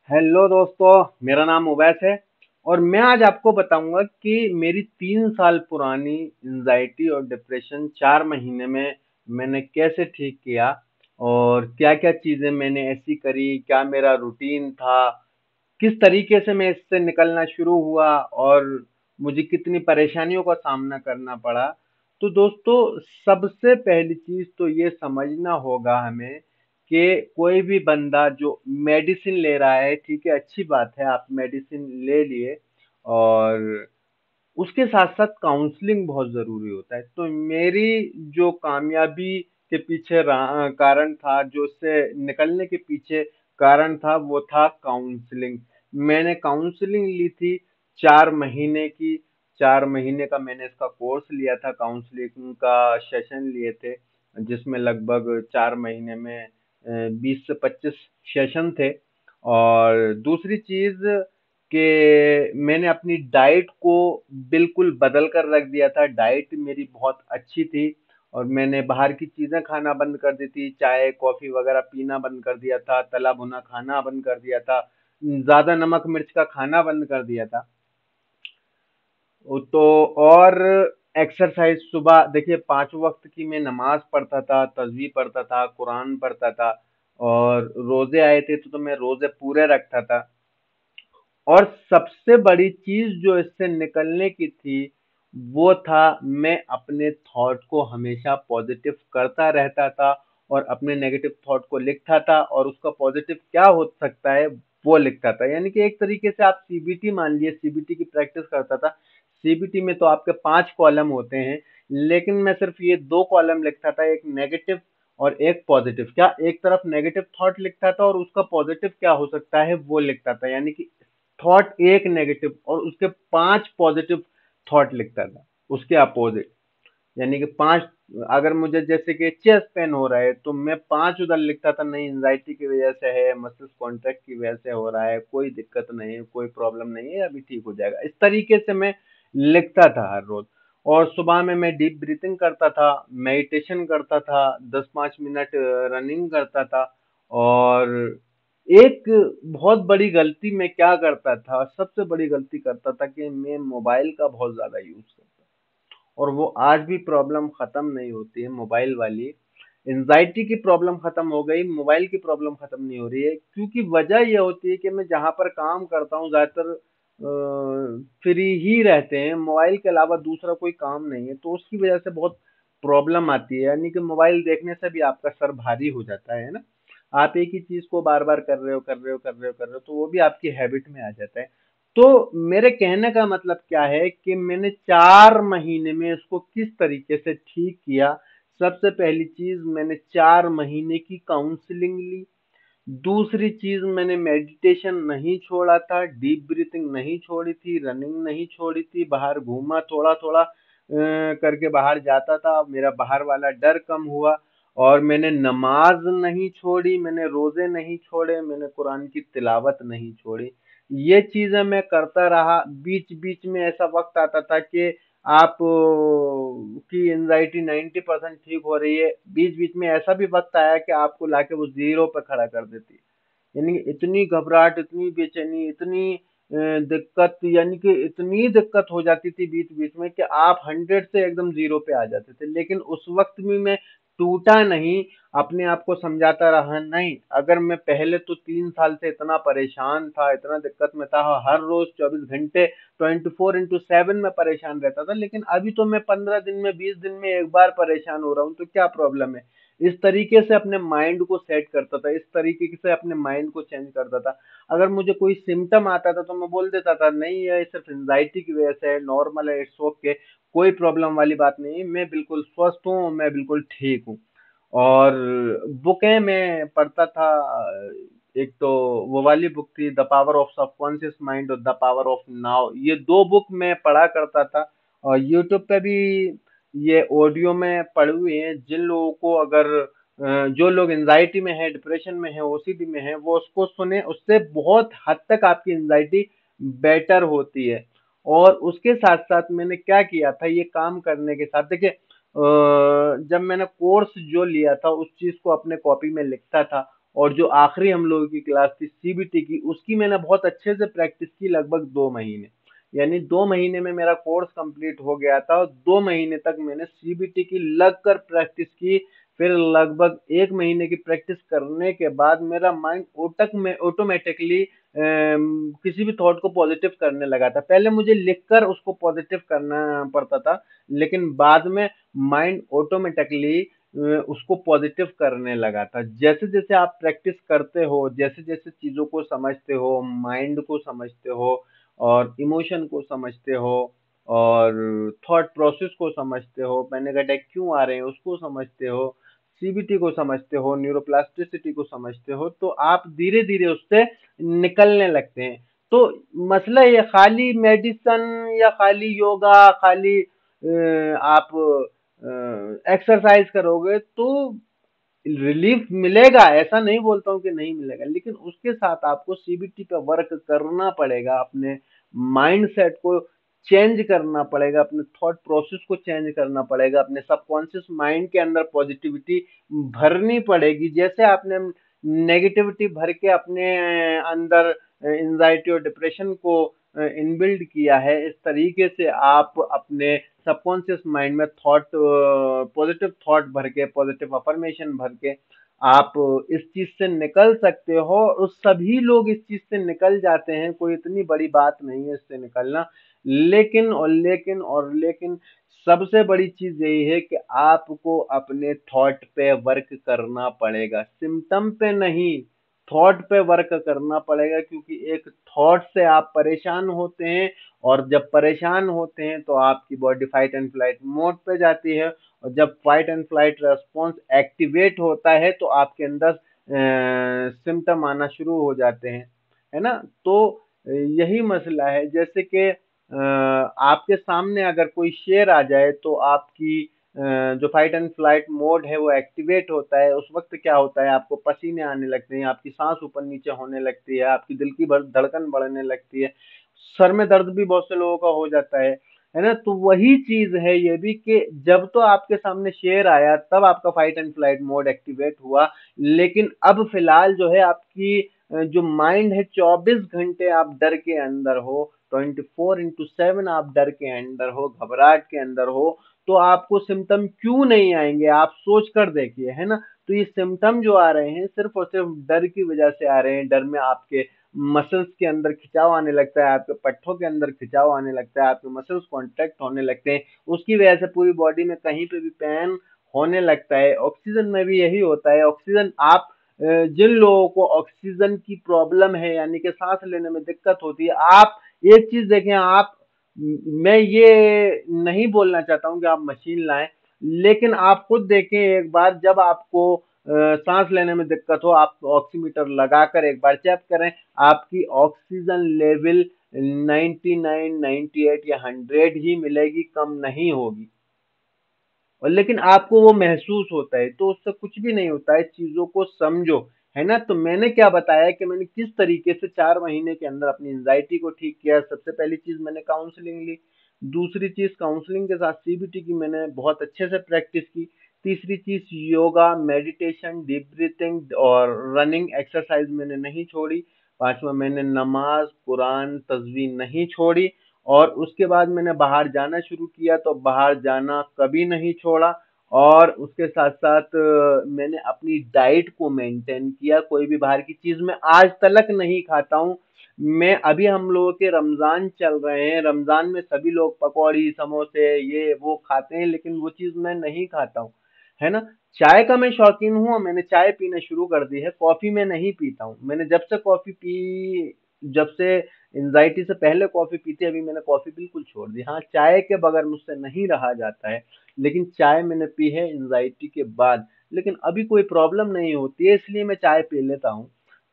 Hello दोस्तों, मेरा नाम उवैस है और मैं आज आपको बताऊंगा कि मेरी 3 साल पुरानी एंजाइटी और डिप्रेशन 4 महीने में मैंने कैसे ठीक किया और क्या-क्या चीजें मैंने ऐसी करी, क्या मेरा रूटीन था, किस तरीके से मैं इससे निकलना शुरू हुआ और मुझे कितनी परेशानियों का सामना करना पड़ा। तो दोस्तों, सबसे पहली चीज तो ये समझना होगा हमें कि कोई भी बंदा जो मेडिसिन ले रहा है, ठीक है, अच्छी बात है, आप मेडिसिन ले लिए और उसके साथ-साथ काउंसलिंग बहुत ज़रूरी होता है। तो मेरी जो कामयाबी के पीछे कारण था, जो उससे निकलने के पीछे कारण था, वो था काउंसलिंग। मैंने काउंसलिंग ली थी 4 महीने की, 4 महीने का मैंने इसका कोर्स लिया था, काउंसलिंग का सेशन लिए थे, जिसमें लगभग 4 महीने में 20 से 25 सेशन थे। और दूसरी चीज़ कि मैंने अपनी डाइट को बिल्कुल बदल कर रख दिया था। डाइट मेरी बहुत अच्छी थी और मैंने बाहर की चीज़ें खाना बंद कर दी थी, चाय, कॉफ़ी वगैरह पीना बंद कर दिया था, तला भुना खाना बंद कर दिया था, ज़्यादा नमक मिर्च का खाना बंद कर दिया था। तो और एक्सरसाइज सुबह देखिए 5 वक्त की मैं नमाज पढ़ता था, तस्बीह पढ़ता था, कुरान पढ़ता था और रोजे आए थे तो मैं रोजे पूरे रखता था। और सबसे बड़ी चीज जो इससे निकलने की थी, वो था मैं अपने थॉट को हमेशा पॉजिटिव करता रहता था और अपने नेगेटिव थॉट को लिखता था और उसका पॉजिटिव क्या हो सकता है वो लिखता था। यानी कि एक तरीके से आप सीबीटी मान लिए, सीबीटी की प्रैक्टिस करता था। सीबीटी में तो आपके 5 कॉलम होते हैं, लेकिन मैं सिर्फ ये 2 कॉलम लिखता था, एक नेगेटिव और एक पॉजिटिव। क्या एक तरफ नेगेटिव थॉट लिखता था और उसका पॉजिटिव क्या हो सकता है वो लिखता था। यानी कि थॉट एक नेगेटिव और उसके 5 पॉजिटिव थॉट लिखता था, उसके अपोजिट। यानी कि 5, अगर मुझे जैसे कि चेस्ट पेन हो रहा है तो मैं 5 उधर लिखता था, नहीं एंजाइटी की वजह से है, मसल्स कॉन्ट्रैक्ट की वजह से हो रहा है, कोई दिक्कत नहीं है, कोई प्रॉब्लम नहीं है, अभी ठीक हो जाएगा। इस तरीके से मैं लिखता था हर रोज। और सुबह में मैं डीप ब्रीथिंग करता था, मेडिटेशन करता था, 10-5 मिनट रनिंग करता था। और एक बहुत बड़ी गलती मैं क्या करता था, सबसे बड़ी गलती करता था कि मैं मोबाइल का बहुत ज्यादा यूज करता था और वो आज भी प्रॉब्लम खत्म नहीं होती है मोबाइल वाली। एंजाइटी की प्रॉब्लम खत्म हो गई, मोबाइल की प्रॉब्लम खत्म नहीं हो रही है, क्योंकि वजह ये होती है कि मैं जहां पर काम करता हूँ ज्यादातर फ्री ही रहते हैं, मोबाइल के अलावा दूसरा कोई काम नहीं है, तो उसकी वजह से बहुत प्रॉब्लम आती है। यानी कि मोबाइल देखने से भी आपका सर भारी हो जाता है ना। आप एक ही चीज को बार बार कर रहे हो, कर रहे हो, कर रहे हो, कर रहे हो, तो वो भी आपकी हैबिट में आ जाता है। तो मेरे कहने का मतलब क्या है कि मैंने 4 महीने में इसको किस तरीके से ठीक किया। सबसे पहली चीज, मैंने 4 महीने की काउंसलिंग ली। दूसरी चीज, मैंने मेडिटेशन नहीं छोड़ा था, डीप ब्रीथिंग नहीं छोड़ी थी, रनिंग नहीं छोड़ी थी, बाहर घूमा थोड़ा थोड़ा करके बाहर जाता था, मेरा बाहर वाला डर कम हुआ। और मैंने नमाज नहीं छोड़ी, मैंने रोजे नहीं छोड़े, मैंने कुरान की तिलावत नहीं छोड़ी। ये चीजें मैं करता रहा। बीच बीच में ऐसा वक्त आता था कि आप की एंजाइटी 90% ठीक हो रही है, बीच बीच में ऐसा भी वक्त आया कि आपको लाके वो जीरो पे खड़ा कर देती है। यानी कि इतनी घबराहट, इतनी बेचैनी, इतनी दिक्कत, यानी कि इतनी दिक्कत हो जाती थी बीच बीच में कि आप 100 से एकदम जीरो पे आ जाते थे। लेकिन उस वक्त भी मैं टूटा नहीं, अपने आप को समझाता रहा, नहीं, अगर मैं पहले तो 3 साल से इतना परेशान था, इतना दिक्कत में था, हर रोज 24 घंटे 24x7 में परेशान रहता था, लेकिन अभी तो मैं 15 दिन में, 20 दिन में एक बार परेशान हो रहा हूँ, तो क्या प्रॉब्लम है। इस तरीके से अपने माइंड को सेट करता था, इस तरीके से अपने माइंड को चेंज करता था। अगर मुझे कोई सिम्टम आता था तो मैं बोल देता था, नहीं, ये सिर्फ एंजाइटी की वजह से है, नॉर्मल है, इट्स ओके, कोई प्रॉब्लम वाली बात नहीं है, मैं बिल्कुल स्वस्थ हूँ, मैं बिल्कुल ठीक हूँ। और बुकें मैं पढ़ता था। एक तो वो वाली बुक थी, the power of subconscious mind और द पावर ऑफ नाउ, ये 2 बुक मैं पढ़ा करता था। और यूट्यूब पे भी ये ऑडियो में पढ़े हुए हैं। जिन लोगों को अगर जो लोग एंजाइटी में है, डिप्रेशन में है, ओसीडी में है, वो उसको सुने, उससे बहुत हद तक आपकी एंजाइटी बेटर होती है। और उसके साथ साथ मैंने क्या किया था, ये काम करने के साथ देखिए, जब मैंने कोर्स जो लिया था उस चीज को अपने कॉपी में लिखता था और जो आखिरी हम लोगों की क्लास थी सीबीटी की, उसकी मैंने बहुत अच्छे से प्रैक्टिस की, लगभग 2 महीने। यानी 2 महीने में मेरा कोर्स कंप्लीट हो गया था और 2 महीने तक मैंने सीबीटी की लग कर प्रैक्टिस की। फिर लगभग 1 महीने की प्रैक्टिस करने के बाद मेरा माइंड ओटक में ऑटोमेटिकली किसी भी थॉट को पॉजिटिव करने लगा था। पहले मुझे लिखकर उसको पॉजिटिव करना पड़ता था, लेकिन बाद में माइंड ऑटोमेटिकली उसको पॉजिटिव करने लगा था। जैसे जैसे आप प्रैक्टिस करते हो, जैसे जैसे चीजों को समझते हो, माइंड को समझते हो और इमोशन को समझते हो और थॉट प्रोसेस को समझते हो, पैनिक अटैक क्यों आ रहे हैं उसको समझते हो, सीबीटी को समझते हो, न्यूरोप्लास्टिसिटी को समझते हो, तो आप धीरे धीरे उससे निकलने लगते हैं। तो मसला ये खाली मेडिसन या खाली योगा, खाली आप एक्सरसाइज करोगे तो रिलीफ मिलेगा, ऐसा नहीं बोलता हूँ कि नहीं मिलेगा, लेकिन उसके साथ आपको सीबीटी पे वर्क करना पड़ेगा, अपने माइंडसेट को चेंज करना पड़ेगा, अपने थॉट प्रोसेस को चेंज करना पड़ेगा, अपने सबकॉन्शियस माइंड के अंदर पॉजिटिविटी भरनी पड़ेगी। जैसे आपने नेगेटिविटी भर के अपने अंदर एंजाइटी और डिप्रेशन को इनबिल्ड किया है, इस तरीके से आप अपने सबकॉन्शियस माइंड में पॉजिटिव थॉट भर के, पॉजिटिव अफर्मेशन भर के आप इस चीज से निकल सकते हो। और सभी लोग इस चीज से निकल जाते हैं, कोई इतनी बड़ी बात नहीं है इससे निकलना। लेकिन सबसे बड़ी चीज यही है कि आपको अपने थॉट पे वर्क करना पड़ेगा, सिम्टम पे नहीं, थॉट पे वर्क करना पड़ेगा, क्योंकि एक थॉट से आप परेशान होते हैं और जब परेशान होते हैं तो आपकी body fight and flight mode पे जाती है और जब fight and flight response activate होता है तो आपके अंदर सिम्टम आना शुरू हो जाते हैं, है ना। तो यही मसला है। जैसे कि आपके सामने अगर कोई शेर आ जाए तो आपकी जो फाइट एंड फ्लाइट मोड है वो एक्टिवेट होता है। उस वक्त क्या होता है, आपको पसीने आने लगते हैं, आपकी सांस ऊपर नीचे होने लगती है, आपकी दिल की धड़कन बढ़ने लगती है, सर में दर्द भी बहुत से लोगों का हो जाता है ना। तो वही चीज है ये भी कि जब तो आपके सामने शेर आया तब आपका fight and flight mode activate हुआ, लेकिन अब फिलहाल जो है आपकी जो माइंड है 24 घंटे आप डर के अंदर हो, 24x7 आप डर के अंदर हो, घबराहट के अंदर हो। तो आपको सिम्टम क्यों नहीं आएंगे, आप सोच कर देखिए, है ना। तो ये सिम्टम जो आ रहे हैं सिर्फ और सिर्फ डर की वजह से आ रहे हैं। डर में आपके मसल्स के अंदर खिंचाव आने लगता है, आपके पट्टों के अंदर खिंचाव आने लगता है, आपके मसल्स कॉन्ट्रैक्ट होने लगते हैं, उसकी वजह से पूरी बॉडी में कहीं पे भी पेन होने लगता है। ऑक्सीजन में भी यही होता है। ऑक्सीजन आप जिन लोगों को ऑक्सीजन की प्रॉब्लम है, यानी कि सांस लेने में दिक्कत होती है, आप एक चीज देखें, आप मैं ये नहीं बोलना चाहता हूं कि आप मशीन लाएं, लेकिन आप खुद देखें एक बार, जब आपको सांस लेने में दिक्कत हो, आप ऑक्सीमीटर लगाकर एक बार चेक करें, आपकी ऑक्सीजन लेवल 99, 98 या 100 ही मिलेगी, कम नहीं होगी। और लेकिन आपको वो महसूस होता है, तो उससे कुछ भी नहीं होता है, चीजों को समझो, है ना। तो मैंने क्या बताया कि मैंने किस तरीके से 4 महीने के अंदर अपनी एंजाइटी को ठीक किया। सबसे पहली चीज मैंने काउंसलिंग ली, दूसरी चीज काउंसलिंग के साथ सीबीटी की मैंने बहुत अच्छे से प्रैक्टिस की, तीसरी चीज योगा, मेडिटेशन, डीप ब्रीथिंग और रनिंग एक्सरसाइज मैंने नहीं छोड़ी, पांचवा मैंने नमाज, कुरान, तस्वीर नहीं छोड़ी, और उसके बाद मैंने बाहर जाना शुरू किया तो बाहर जाना कभी नहीं छोड़ा। और उसके साथ साथ मैंने अपनी डाइट को मेंटेन किया, कोई भी बाहर की चीज मैं आज तक नहीं खाता हूँ। मैं अभी हम लोगों के रमजान चल रहे हैं, रमजान में सभी लोग पकौड़ी, समोसे, ये वो खाते हैं, लेकिन वो चीज मैं नहीं खाता हूँ, है ना। चाय का मैं शौकीन हूँ और मैंने चाय पीना शुरू कर दी है, कॉफी मैं नहीं पीता हूँ। मैंने जब से कॉफी पी, जब से एंजाइटी से पहले कॉफी पीते, अभी मैंने कॉफी बिल्कुल छोड़ दी। हाँ, चाय के बगैर मुझसे नहीं रहा जाता है, लेकिन चाय मैंने पी है एंजाइटी के बाद, लेकिन अभी कोई प्रॉब्लम नहीं होती है, इसलिए मैं चाय पी लेता हूँ।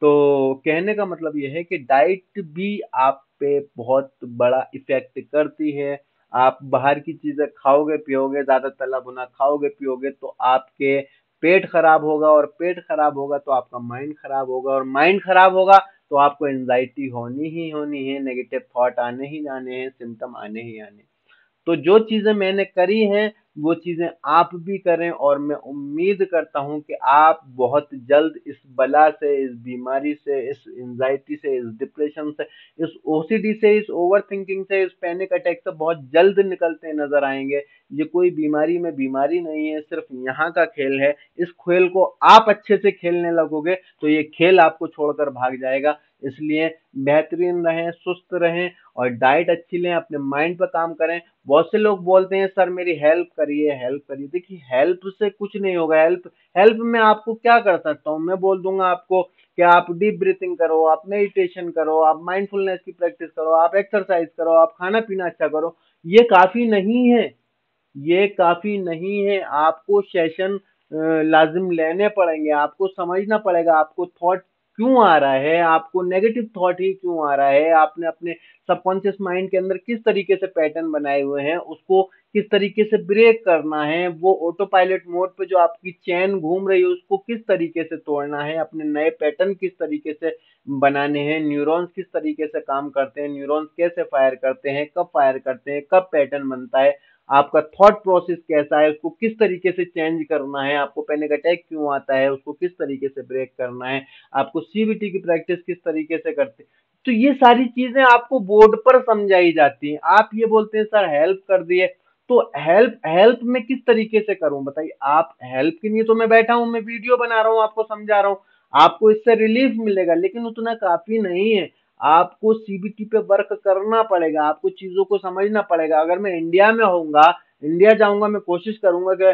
तो कहने का मतलब ये है कि डाइट भी आप पे बहुत बड़ा इफेक्ट करती है। आप बाहर की चीजें खाओगे पियोगे, ज्यादा तला भुना खाओगे पियोगे तो आपके पेट खराब होगा, और पेट खराब होगा तो आपका माइंड खराब होगा, और माइंड खराब होगा तो आपको एंजाइटी होनी ही होनी है, नेगेटिव थॉट आने ही आने हैं, सिम्टम आने ही आने हैं। तो जो चीजें मैंने करी हैं वो चीजें आप भी करें, और मैं उम्मीद करता हूं कि आप बहुत जल्द इस बला से, इस बीमारी से, इस एंजाइटी से, इस डिप्रेशन से, इस ओसीडी से, इस ओवर थिंकिंग से, इस पैनिक अटैक से बहुत जल्द निकलते नजर आएंगे। ये कोई बीमारी में बीमारी नहीं है, सिर्फ यहाँ का खेल है। इस खेल को आप अच्छे से खेलने लगोगे तो ये खेल आपको छोड़कर भाग जाएगा। इसलिए बेहतरीन रहें, सुस्त रहें, और डाइट अच्छी लें, अपने माइंड पर काम करें। बहुत से लोग बोलते हैं सर मेरी हेल्प करिए, हेल्प करिए। देखिए हेल्प से कुछ नहीं होगा। हेल्प हेल्प में आपको क्या कर सकता हूँ, मैं बोल दूंगा आपको कि आप डीप ब्रीथिंग करो, आप मेडिटेशन करो, आप माइंडफुलनेस की प्रैक्टिस करो, आप एक्सरसाइज करो, आप खाना पीना अच्छा करो। ये काफी नहीं है, ये काफी नहीं है। आपको सेशन लाजिम लेने पड़ेंगे, आपको समझना पड़ेगा आपको थॉट क्यों आ रहा है, आपको नेगेटिव थॉट ही क्यों आ रहा है, आपने अपने सबकॉन्शियस माइंड के अंदर किस तरीके से पैटर्न बनाए हुए हैं, उसको किस तरीके से ब्रेक करना है, वो ऑटो पायलट मोड पे जो आपकी चैन घूम रही है उसको किस तरीके से तोड़ना है, अपने नए पैटर्न किस तरीके से बनाने हैं, न्यूरॉन्स किस तरीके से काम करते हैं, न्यूरॉन्स कैसे फायर करते हैं, कब फायर करते हैं, कब पैटर्न बनता है, आपका थॉट प्रोसेस कैसा है, उसको किस तरीके से चेंज करना है, आपको पैनिक अटैक क्यों आता है उसको किस तरीके से ब्रेक करना है, आपको सीबीटी की प्रैक्टिस किस तरीके से करते हैं। तो ये सारी चीजें आपको बोर्ड पर समझाई जाती हैं। आप ये बोलते हैं सर हेल्प कर दिए, तो हेल्प हेल्प मैं किस तरीके से करूं बताइए। आप हेल्प के लिए तो मैं बैठा हूं, मैं वीडियो बना रहा हूं, आपको समझा रहा हूं, आपको इससे रिलीफ मिलेगा, लेकिन उतना काफी नहीं है। आपको सीबीटी पे वर्क करना पड़ेगा, आपको चीजों को समझना पड़ेगा। अगर मैं इंडिया में होऊंगा, इंडिया जाऊंगा, मैं कोशिश करूंगा कि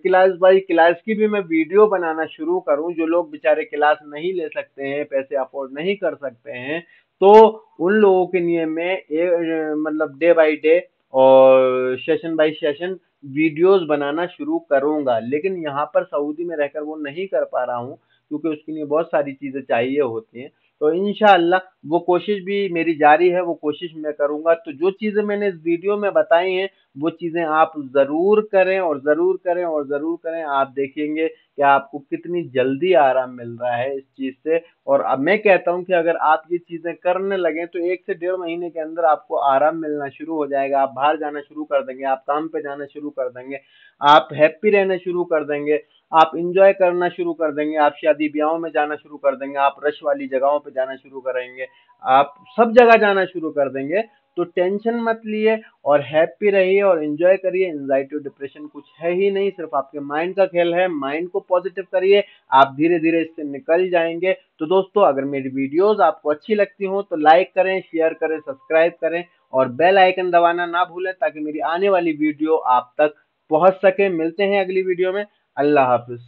क्लास बाई क्लास की भी मैं वीडियो बनाना शुरू करूं। जो लोग बेचारे क्लास नहीं ले सकते हैं, पैसे अफोर्ड नहीं कर सकते हैं, तो उन लोगों के लिए मैं मतलब डे बाई डे और सेशन बाई सेशन वीडियोस बनाना शुरू करूंगा। लेकिन यहाँ पर सऊदी में रहकर वो नहीं कर पा रहा हूँ, क्योंकि उसके लिए बहुत सारी चीजें चाहिए होती हैं। तो इंशाअल्लाह वो कोशिश भी मेरी जारी है, वो कोशिश मैं करूंगा। तो जो चीजें मैंने इस वीडियो में बताई हैं वो चीजें आप जरूर करें, और जरूर करें, और जरूर करें। आप देखेंगे कि आपको कितनी जल्दी आराम मिल रहा है इस चीज से। और अब मैं कहता हूं कि अगर आप ये चीजें करने लगे तो 1 से 1.5 महीने के अंदर आपको आराम मिलना शुरू हो जाएगा। आप बाहर जाना शुरू कर देंगे, आप काम पे जाना शुरू कर देंगे, आप हैप्पी रहना शुरू कर देंगे, आप इंजॉय करना शुरू कर देंगे, आप शादी ब्याहों में जाना शुरू कर देंगे, आप रश वाली जगहों पे जाना शुरू करेंगे, आप सब जगह जाना शुरू कर देंगे। तो टेंशन मत लिए, और हैप्पी रहिए और एंजॉय करिए। एंजाइटी और डिप्रेशन कुछ है ही नहीं, सिर्फ आपके माइंड का खेल है। माइंड को पॉजिटिव करिए, आप धीरे धीरे इससे निकल जाएंगे। तो दोस्तों अगर मेरी वीडियोस आपको अच्छी लगती हो तो लाइक करें, शेयर करें, सब्सक्राइब करें, और बेल आइकन दबाना ना भूलें, ताकि मेरी आने वाली वीडियो आप तक पहुंच सके। मिलते हैं अगली वीडियो में। अल्लाह हाफिज।